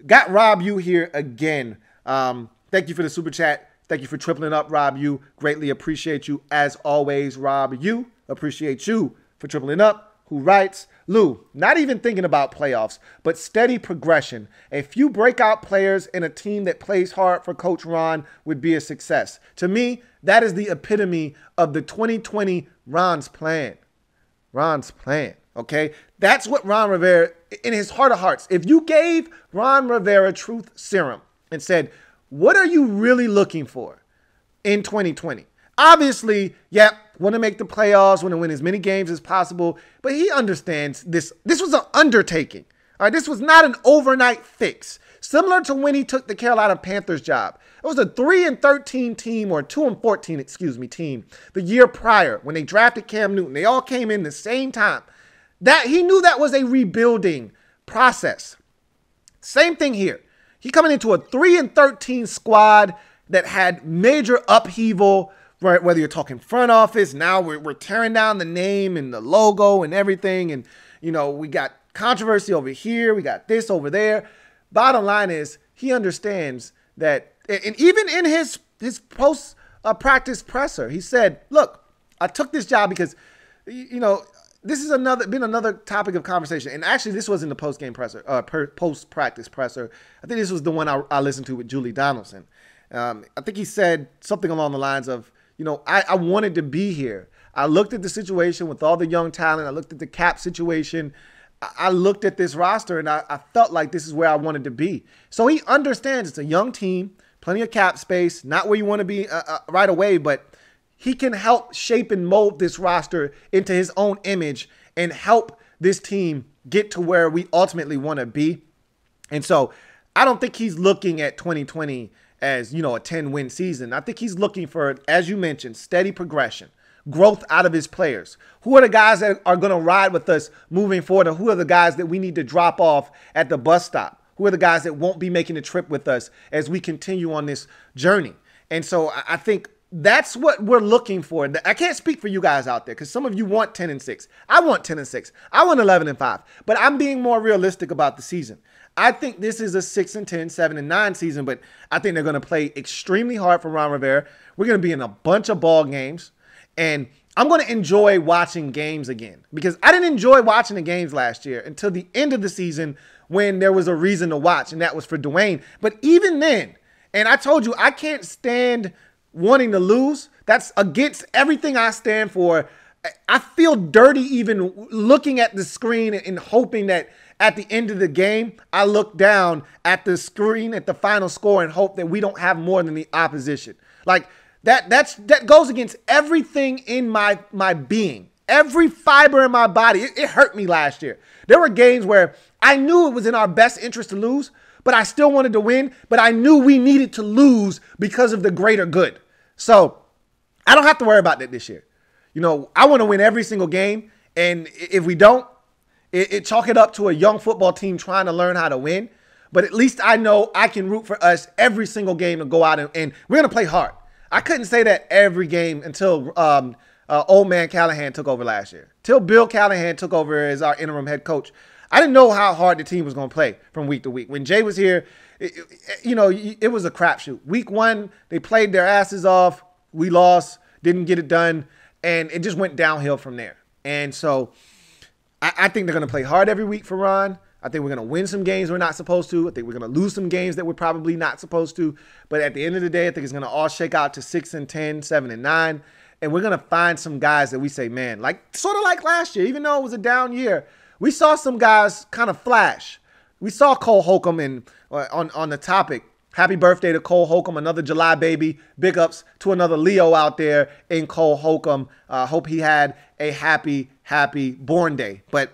Got Rob U here again. Thank you for the super chat. Thank you for tripling up, Rob U. Greatly appreciate you as always, Rob U. Appreciate you for tripling up. Who writes, Lou, not even thinking about playoffs, but steady progression. A few breakout players in a team that plays hard for Coach Ron would be a success. To me, that is the epitome of the 2020 Ron's plan. Ron's plan, okay? That's what Ron Rivera, in his heart of hearts, if you gave Ron Rivera truth serum and said, what are you really looking for in 2020? Obviously, want to make the playoffs, want to win as many games as possible, but he understands this. This was an undertaking. All right, this was not an overnight fix. Similar to when he took the Carolina Panthers job. It was a 3-13 team, or 2-14, team the year prior when they drafted Cam Newton. They all came in the same time. That he knew that was a rebuilding process. Same thing here. He coming into a 3-13 squad that had major upheaval. Right, whether you're talking front office, now we're tearing down the name and the logo and everything. And, you know, we got controversy over here. We got this over there. Bottom line is he understands that, and even in his post-practice presser, he said, look, I took this job because, you know, this is been another topic of conversation. And actually, this wasn't the post-game presser, post-practice presser. I think this was the one I listened to with Julie Donaldson. I think he said something along the lines of, you know, I wanted to be here. I looked at the situation with all the young talent. I looked at the cap situation. I looked at this roster, and I felt like this is where I wanted to be. So he understands it's a young team, plenty of cap space, not where you want to be right away, but he can help shape and mold this roster into his own image and help this team get to where we ultimately want to be. And so I don't think he's looking at 2020 as, you know, a 10-win season. I think he's looking for, as you mentioned, steady progression, growth out of his players. Who are the guys that are going to ride with us moving forward? Or who are the guys that we need to drop off at the bus stop? Who are the guys that won't be making the trip with us as we continue on this journey? And so I think that's what we're looking for. I can't speak for you guys out there because some of you want 10-6. I want 10-6. I want 11-5. But I'm being more realistic about the season. I think this is a 6-10, 7-9 season, but I think they're going to play extremely hard for Ron Rivera. We're going to be in a bunch of ball games, and I'm going to enjoy watching games again because I didn't enjoy watching the games last year until the end of the season when there was a reason to watch, and that was for Dwayne. But even then, and I told you, I can't stand wanting to lose. That's against everything I stand for. I feel dirty even looking at the screen and hoping that at the end of the game, I look down at the screen at the final score and hope that we don't have more than the opposition. Like that goes against everything in my being. Every fiber in my body. It hurt me last year. There were games where I knew it was in our best interest to lose, but I still wanted to win, but I knew we needed to lose because of the greater good. So I don't have to worry about that this year. You know, I want to win every single game, and if we don't, chalk it up to a young football team trying to learn how to win. But at least I know I can root for us every single game to go out and we're going to play hard. I couldn't say that every game until old man Callahan took over last year. Till Bill Callahan took over as our interim head coach. I didn't know how hard the team was going to play from week to week. When Jay was here, it was a crapshoot. Week 1, they played their asses off. We lost, didn't get it done, and it just went downhill from there. And so I think they're going to play hard every week for Ron. I think we're going to win some games we're not supposed to. I think we're going to lose some games that we're probably not supposed to. But at the end of the day, I think it's going to all shake out to 6-10, 7-9. And we're going to find some guys that we say, man, like sort of like last year, even though it was a down year, we saw some guys kind of flash. We saw Cole Holcomb on the topic. Happy birthday to Cole Holcomb, another July baby. Big ups to another Leo out there in Cole Holcomb. Hope he had a happy born day. But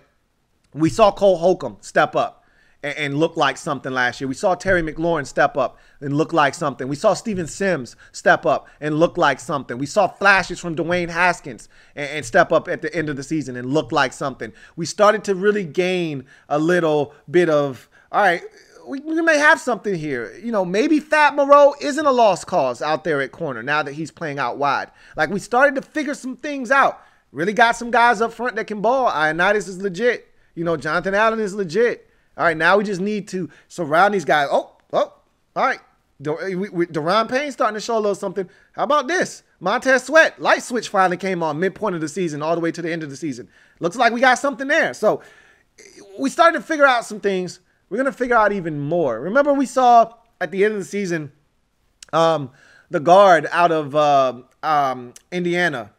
we saw Cole Holcomb step up and look like something last year. We saw Terry McLaurin step up and look like something. We saw Steven Sims step up and look like something. We saw flashes from Dwayne Haskins and step up at the end of the season and look like something. We started to really gain a little bit of, all right, we may have something here. You know, maybe Fat Moreau isn't a lost cause out there at corner now that he's playing out wide. Like, we started to figure some things out. Really got some guys up front that can ball. Ioannidis is legit. You know, Jonathan Allen is legit. All right, now we just need to surround these guys. All right. Deron Payne starting to show a little something. How about this? Montez Sweat, light switch finally came on midpoint of the season all the way to the end of the season. Looks like we got something there. So we started to figure out some things. We're going to figure out even more. Remember we saw at the end of the season the guard out of Indiana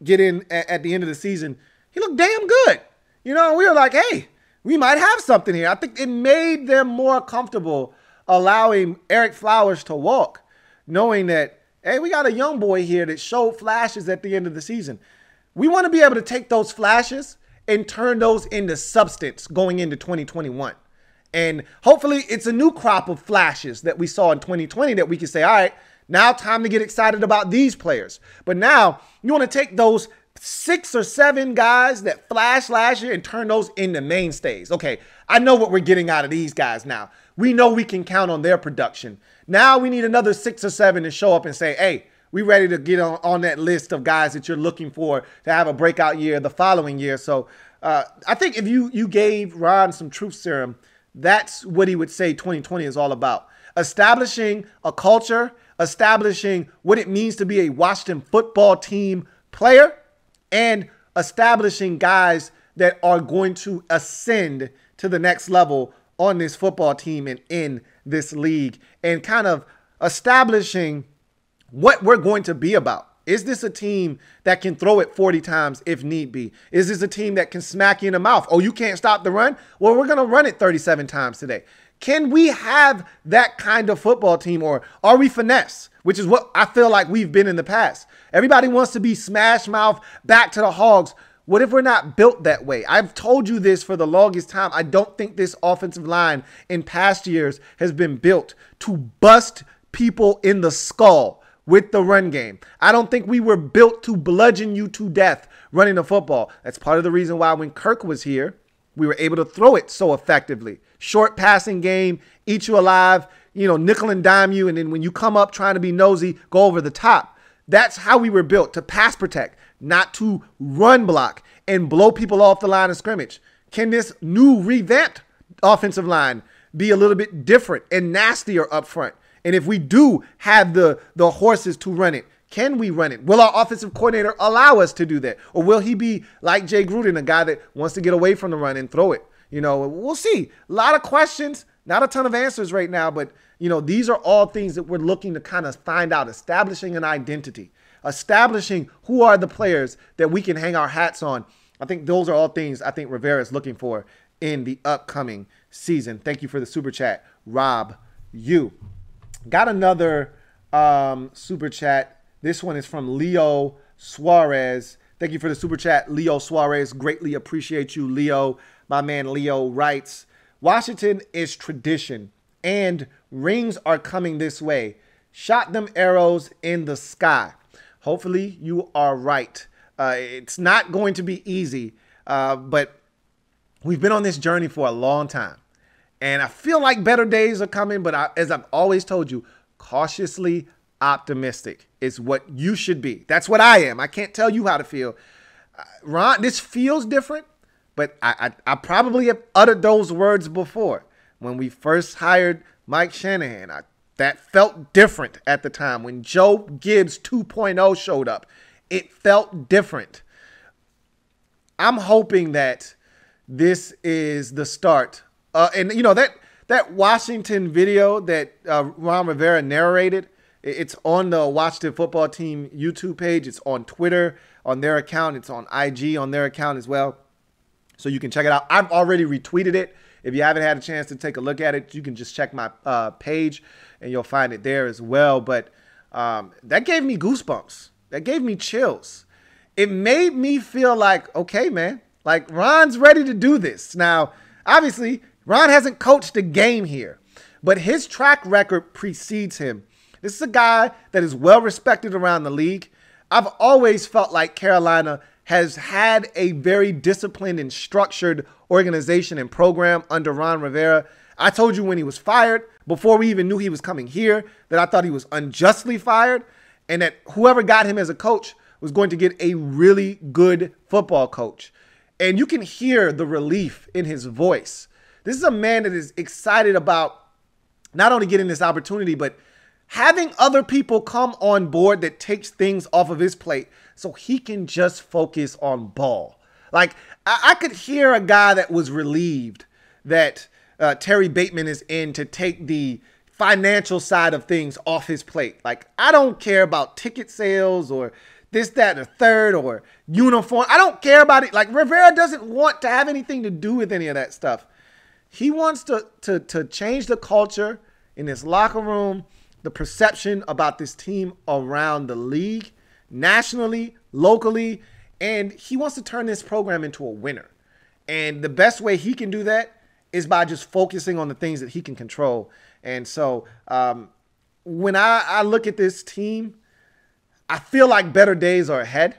get in at the end of the season. He looked damn good. You know, we were like, hey, we might have something here. I think it made them more comfortable allowing Eric Flowers to walk, knowing that, hey, we got a young boy here that showed flashes at the end of the season. We want to be able to take those flashes and turn those into substance going into 2021. And hopefully it's a new crop of flashes that we saw in 2020 that we can say, all right, now time to get excited about these players. But now you want to take those 6 or 7 guys that flashed last year and turn those into mainstays. Okay, I know what we're getting out of these guys now. We know we can count on their production. Now we need another 6 or 7 to show up and say, hey, we ready to get on that list of guys that you're looking for to have a breakout year the following year. So I think if you gave Ron some truth serum, that's what he would say 2020 is all about. Establishing a culture, establishing what it means to be a Washington football team player, and establishing guys that are going to ascend to the next level on this football team and in this league, and kind of establishing what we're going to be about. Is this a team that can throw it 40 times if need be? Is this a team that can smack you in the mouth? Oh, you can't stop the run? Well, we're going to run it 37 times today. Can we have that kind of football team, or are we finesse, which is what I feel like we've been in the past? Everybody wants to be smash mouth, back to the hogs. What if we're not built that way? I've told you this for the longest time. I don't think this offensive line in past years has been built to bust people in the skull with the run game. I don't think we were built to bludgeon you to death running the football. That's part of the reason why when Kirk was here, we were able to throw it so effectively. Short passing game, eat you alive, nickel and dime you, and then when you come up trying to be nosy, go over the top. That's how we were built, to pass protect, not to run block and blow people off the line of scrimmage. Can this new revamped offensive line be a little bit different and nastier up front? And if we do have the horses to run it, can we run it? Will our offensive coordinator allow us to do that? Or will he be like Jay Gruden, a guy that wants to get away from the run and throw it? We'll see. A lot of questions, not a ton of answers right now, but, these are all things that we're looking to kind of find out, establishing an identity, establishing who are the players that we can hang our hats on. I think those are all things I think Rivera is looking for in the upcoming season. Thank you for the super chat, Rob. You got another super chat. This one is from Leo Suarez. Thank you for the super chat, Leo Suarez. Greatly appreciate you, Leo. My man Leo writes, Washington is tradition, and rings are coming this way. Shot them arrows in the sky. Hopefully you are right. It's not going to be easy, but we've been on this journey for a long time. And I feel like better days are coming, but as I've always told you, cautiously optimistic is what you should be. That's what I am. I can't tell you how to feel. Ron, this feels different, but I probably have uttered those words before. When we first hired Mike Shanahan, that felt different at the time. When Joe Gibbs 2.0 showed up, it felt different. I'm hoping that this is the start. And that Washington video that Ron Rivera narrated, it's on the Washington Football Team YouTube page. It's on Twitter on their account. It's on IG on their account as well. So you can check it out. I've already retweeted it. If you haven't had a chance to take a look at it, you can just check my page and you'll find it there as well. But that gave me goosebumps. That gave me chills. It made me feel like, okay, man, like Ron's ready to do this. Now, obviously, Ron hasn't coached a game here, but his track record precedes him. This is a guy that is well respected around the league. I've always felt like Carolina has had a very disciplined and structured organization and program under Ron Rivera. I told you when he was fired, before we even knew he was coming here, that I thought he was unjustly fired, and that whoever got him as a coach was going to get a really good football coach. And you can hear the relief in his voice This is a man that is excited about not only getting this opportunity, but having other people come on board that takes things off of his plate so he can just focus on ball. Like, I could hear a guy that was relieved that Terry Bateman is in to take the financial side of things off his plate. Like, I don't care about ticket sales or this, that, and the third, or uniform. I don't care about it. Like, Rivera doesn't want to have anything to do with any of that stuff. He wants to change the culture in this locker room, the perception about this team around the league, nationally, locally, and he wants to turn this program into a winner. And the best way he can do that is by just focusing on the things that he can control. And so when I look at this team, I feel like better days are ahead.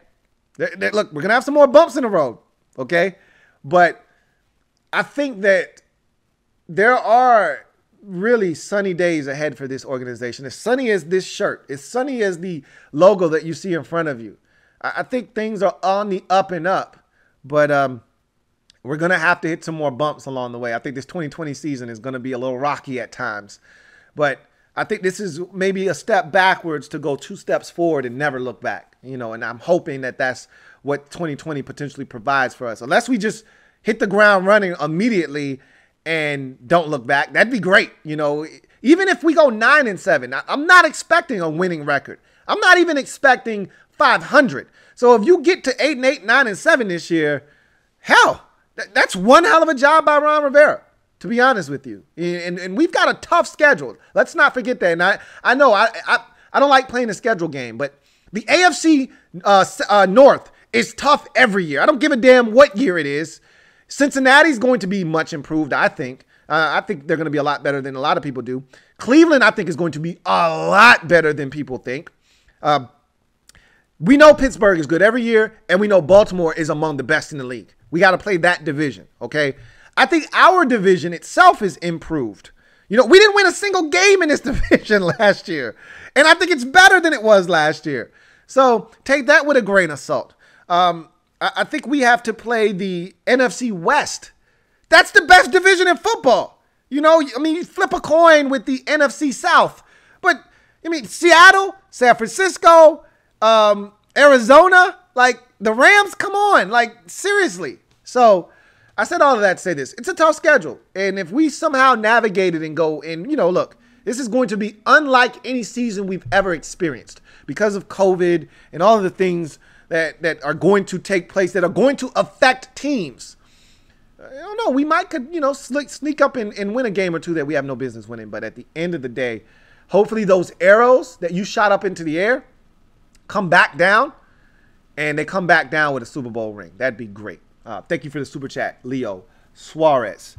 Look, we're going to have some more bumps in the road, okay? But I think that there are really sunny days ahead for this organization. As sunny as this shirt, as sunny as the logo that you see in front of you. I think things are on the up and up, but we're going to have to hit some more bumps along the way. I think this 2020 season is going to be a little rocky at times, but I think this is maybe a step backwards to go 2 steps forward and never look back, you know, and I'm hoping that that's what 2020 potentially provides for us. Unless we just hit the ground running immediately and don't look back, that'd be great. You know, even if we go 9-7, I'm not expecting a winning record. I'm not even expecting 500. So if you get to 8-8, 9-7 this year, hell, that's one hell of a job by Ron Rivera, to be honest with you. And we've got a tough schedule. Let's not forget that. And I know I don't like playing a schedule game, but the AFC North is tough every year. I don't give a damn what year it is. Cincinnati's going to be much improved, I think. I think they're going to be a lot better than a lot of people do. Cleveland, I think, is going to be a lot better than people think. We know Pittsburgh is good every year, and we know Baltimore is among the best in the league. We got to play that division, okay? I think our division itself is improved. You know, we didn't win a single game in this division last year, and I think it's better than it was last year. So take that with a grain of salt. I think we have to play the NFC West. That's the best division in football. You know, I mean, you flip a coin with the NFC South. But, I mean, Seattle, San Francisco, Arizona, like, the Rams, come on. Like, seriously. So, I said all of that to say this. It's a tough schedule. And if we somehow navigate it and go, and, you know, look, this is going to be unlike any season we've ever experienced because of COVID and all of the things that are going to take place that are going to affect teams. I don't know. We might could, you know, sneak up and win a game or two that we have no business winning. But at the end of the day, hopefully those arrows that you shot up into the air come back down, and they come back down with a Super Bowl ring. That'd be great. Thank you for the super chat, Leo Suarez.